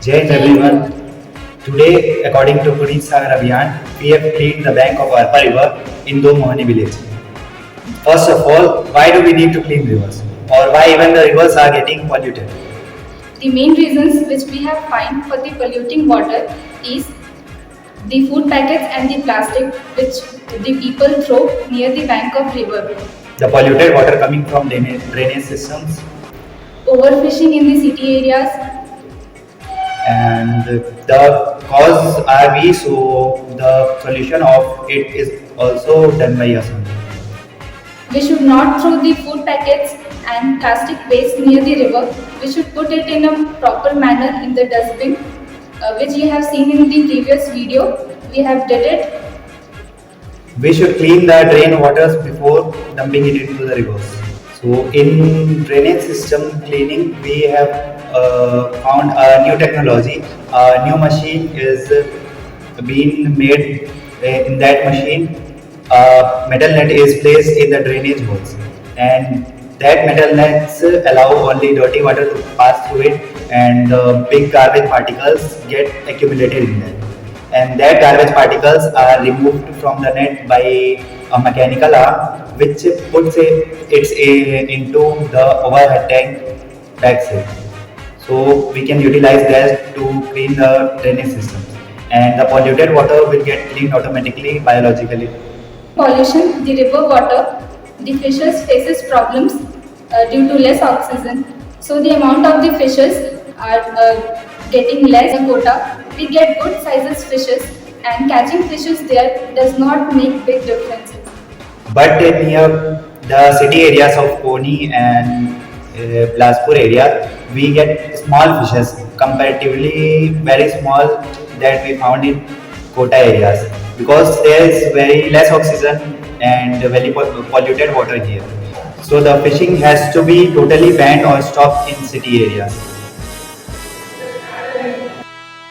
Jai Hind everyone. Today, according to Puneet Sagar Abhiyan, we have cleaned the bank of Arpa river in Do Mohani village. First of all, why do we need to clean rivers? Or why even the rivers are getting polluted? The main reasons which we have found for the polluting water is the food packets and the plastic which the people throw near the bank of river, The polluted water coming from drainage systems, overfishing in the city areas. and the cause are we, so the solution of it is also done by us only. We should not throw the food packets and plastic waste near the river. We should put it in a proper manner in the dustbin, which you have seen in the previous video. We have did it. We should clean the drain waters before dumping it into the rivers. So in drainage system cleaning, we have found a new technology. A new machine is being made. In that machine, a metal net is placed in the drainage holes, and that metal nets allow only dirty water to pass through it, and big garbage particles get accumulated in that. And that garbage particles are removed from the net by a mechanical arm which puts into the overhead tank backside. So we can utilize that to clean the drainage systems, and the polluted water will get cleaned automatically biologically. Pollution, the river water, the fishes faces problems due to less oxygen. So the amount of the fishes are getting less in quota. We get good sizes fishes, and catching fishes there does not make big differences. But near the city areas of Poni and Bilaspur area, we get small fishes, comparatively very small that we found in Kota areas, because there is very less oxygen and very polluted water here. So the fishing has to be totally banned or stopped in city areas.